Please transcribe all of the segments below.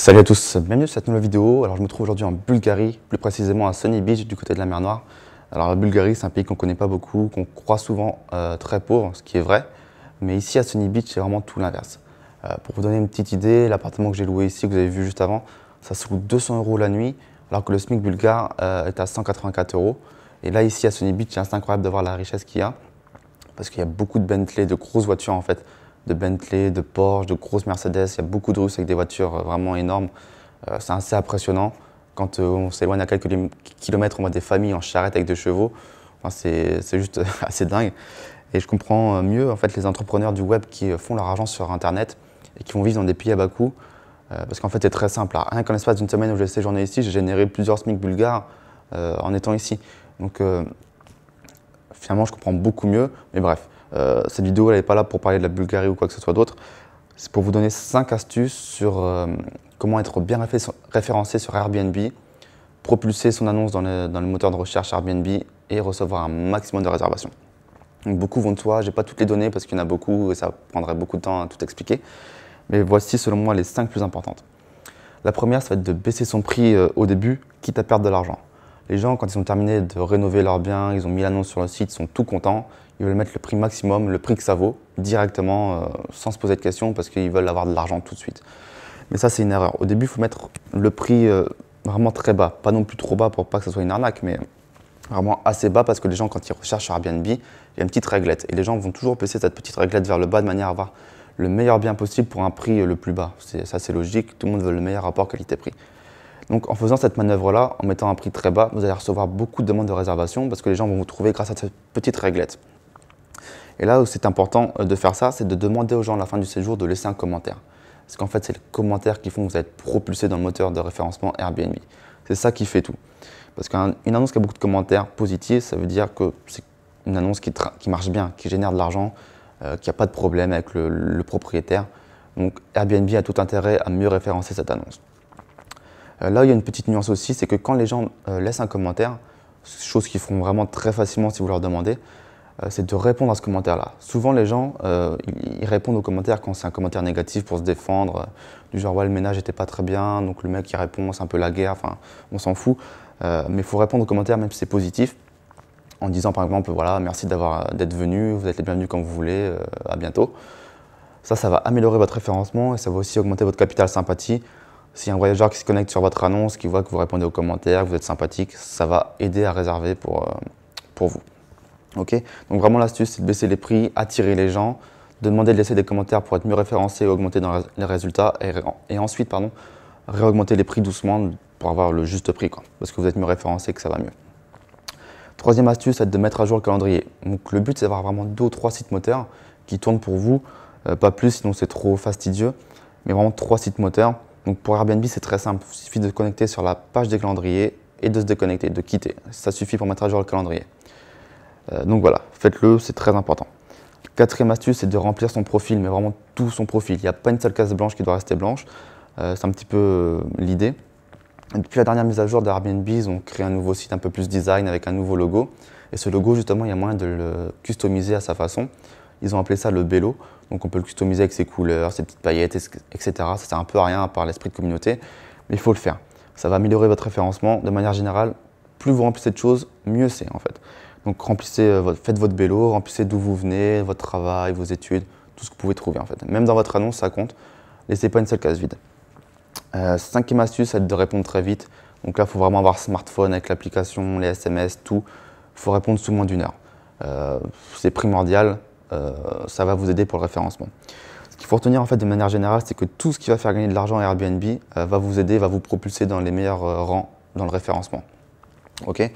Salut à tous, bienvenue sur cette nouvelle vidéo. Alors je me trouve aujourd'hui en Bulgarie, plus précisément à Sunny Beach du côté de la mer Noire. Alors la Bulgarie c'est un pays qu'on ne connaît pas beaucoup, qu'on croit souvent très pauvre, ce qui est vrai. Mais ici à Sunny Beach c'est vraiment tout l'inverse. Pour vous donner une petite idée, l'appartement que j'ai loué ici, que vous avez vu juste avant, ça se loue 200 € la nuit, alors que le SMIC bulgare est à 184 €. Et là ici à Sunny Beach, c'est incroyable de voir la richesse qu'il y a, parce qu'il y a beaucoup de Bentley, de grosses voitures en fait. De Bentley, de Porsche, de grosses Mercedes. Il y a beaucoup de Russes avec des voitures vraiment énormes. C'est assez impressionnant. Quand on s'éloigne à quelques kilomètres, on voit des familles en charrette avec des chevaux. Enfin, c'est juste assez dingue. Et je comprends mieux en fait, les entrepreneurs du web qui font leur argent sur Internet et qui vont vivre dans des pays à bas coût. Parce qu'en fait, c'est très simple. Alors, rien qu'en l'espace d'une semaine où j'ai séjourné ici, j'ai généré plusieurs SMIC bulgares en étant ici. Donc finalement, je comprends beaucoup mieux. Mais bref. Cette vidéo elle n'est pas là pour parler de la Bulgarie ou quoi que ce soit d'autre. C'est pour vous donner 5 astuces sur comment être bien référencé sur Airbnb, propulser son annonce dans le moteur de recherche Airbnb et recevoir un maximum de réservations. Donc, beaucoup vont de soi, je n'ai pas toutes les données parce qu'il y en a beaucoup et ça prendrait beaucoup de temps à tout expliquer. Mais voici selon moi les 5 plus importantes. La première, ça va être de baisser son prix au début, quitte à perdre de l'argent. Les gens, quand ils ont terminé de rénover leurs biens, ils ont mis l'annonce sur le site, ils sont tout contents. Ils veulent mettre le prix maximum, le prix que ça vaut, directement, sans se poser de questions, parce qu'ils veulent avoir de l'argent tout de suite. Mais ça, c'est une erreur. Au début, il faut mettre le prix vraiment très bas. Pas non plus trop bas pour pas que ce soit une arnaque, mais vraiment assez bas, parce que les gens, quand ils recherchent sur Airbnb, il y a une petite réglette. Et les gens vont toujours baisser cette petite réglette vers le bas, de manière à avoir le meilleur bien possible pour un prix le plus bas. Ça, c'est logique. Tout le monde veut le meilleur rapport qualité-prix. Donc en faisant cette manœuvre-là, en mettant un prix très bas, vous allez recevoir beaucoup de demandes de réservation, parce que les gens vont vous trouver grâce à cette petite réglette. Et là où c'est important de faire ça, c'est de demander aux gens à la fin du séjour de laisser un commentaire. Parce qu'en fait, c'est les commentaires qui font que vous êtes propulsé dans le moteur de référencement Airbnb. C'est ça qui fait tout. Parce qu'une annonce qui a beaucoup de commentaires positifs, ça veut dire que c'est une annonce qui marche bien, qui génère de l'argent, qui n'a pas de problème avec le propriétaire. Donc Airbnb a tout intérêt à mieux référencer cette annonce. Là, il y a une petite nuance aussi, c'est que quand les gens laissent un commentaire, chose qu'ils font vraiment très facilement si vous leur demandez, c'est de répondre à ce commentaire-là. Souvent, les gens, ils répondent aux commentaires quand c'est un commentaire négatif pour se défendre, du genre « ouais, le ménage n'était pas très bien », donc le mec qui répond « c'est un peu la guerre », enfin, on s'en fout. Mais il faut répondre aux commentaires même si c'est positif, en disant par exemple « voilà, merci d'être venu, vous êtes les bienvenus quand vous voulez, à bientôt ». Ça va améliorer votre référencement et ça va aussi augmenter votre capital sympathie. Si un voyageur qui se connecte sur votre annonce, qui voit que vous répondez aux commentaires, que vous êtes sympathique, ça va aider à réserver pour vous. Okay, donc vraiment l'astuce, c'est de baisser les prix, attirer les gens, de demander de laisser des commentaires pour être mieux référencé et augmenter dans les résultats, et ensuite réaugmenter les prix doucement pour avoir le juste prix, parce que vous êtes mieux référencé, que ça va mieux. Troisième astuce, c'est de mettre à jour le calendrier. Donc le but, c'est d'avoir vraiment 2 ou 3 sites moteurs qui tournent pour vous, pas plus, sinon c'est trop fastidieux, mais vraiment 3 sites moteurs. Donc pour Airbnb, c'est très simple, il suffit de se connecter sur la page des calendriers et de se déconnecter, de quitter. Ça suffit pour mettre à jour le calendrier. Donc voilà, faites-le, c'est très important. Quatrième astuce, c'est de remplir son profil, mais vraiment tout son profil. Il n'y a pas une seule case blanche qui doit rester blanche. C'est un petit peu l'idée. Depuis la dernière mise à jour d'Airbnb, ils ont créé un nouveau site un peu plus design avec un nouveau logo. Et ce logo, justement, il y a moyen de le customiser à sa façon. Ils ont appelé ça le Bello. Donc on peut le customiser avec ses couleurs, ses petites paillettes, etc. Ça sert un peu à rien à part l'esprit de communauté, mais il faut le faire. Ça va améliorer votre référencement. De manière générale, plus vous remplissez de choses, mieux c'est en fait. Donc faites votre Bello, remplissez d'où vous venez, votre travail, vos études, tout ce que vous pouvez trouver en fait. Même dans votre annonce, ça compte. Laissez pas une seule case vide. Cinquième astuce, c'est de répondre très vite. Donc là, il faut vraiment avoir smartphone avec l'application, les SMS, tout. Il faut répondre sous moins d'1 heure. C'est primordial, ça va vous aider pour le référencement. Ce qu'il faut retenir en fait de manière générale, c'est que tout ce qui va faire gagner de l'argent à Airbnb va vous aider, va vous propulser dans les meilleurs rangs dans le référencement. Okay,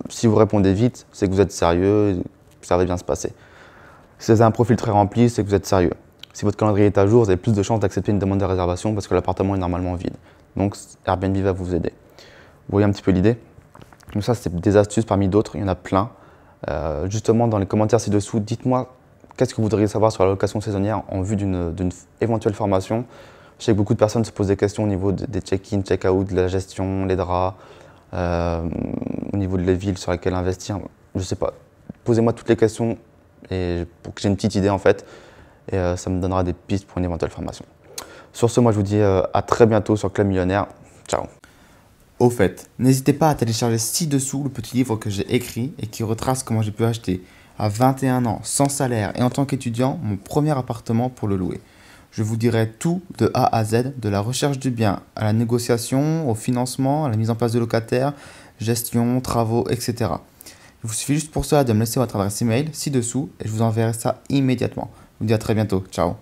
si vous répondez vite, c'est que vous êtes sérieux, ça va bien se passer. Si vous avez un profil très rempli, c'est que vous êtes sérieux. Si votre calendrier est à jour, vous avez plus de chances d'accepter une demande de réservation parce que l'appartement est normalement vide. Donc Airbnb va vous aider. Vous voyez un petit peu l'idée. Donc ça, c'est des astuces parmi d'autres, il y en a plein. Justement, dans les commentaires ci-dessous, dites-moi qu'est-ce que vous voudriez savoir sur la location saisonnière en vue d'une éventuelle formation. Je sais que beaucoup de personnes se posent des questions au niveau des check-in, check-out, de la gestion, les draps, au niveau de les villes sur lesquelles investir. Je ne sais pas. Posez-moi toutes les questions pour que j'ai une petite idée en fait. Et ça me donnera des pistes pour une éventuelle formation. Sur ce, moi je vous dis à très bientôt sur Club Millionnaire. Ciao. Au fait, n'hésitez pas à télécharger ci-dessous le petit livre que j'ai écrit et qui retrace comment j'ai pu acheter à 21 ans, sans salaire et en tant qu'étudiant, mon premier appartement pour le louer. Je vous dirai tout de A à Z, de la recherche du bien à la négociation, au financement, à la mise en place de locataires, gestion, travaux, etc. Il vous suffit juste pour cela de me laisser votre adresse email ci-dessous et je vous enverrai ça immédiatement. Je vous dis à très bientôt. Ciao.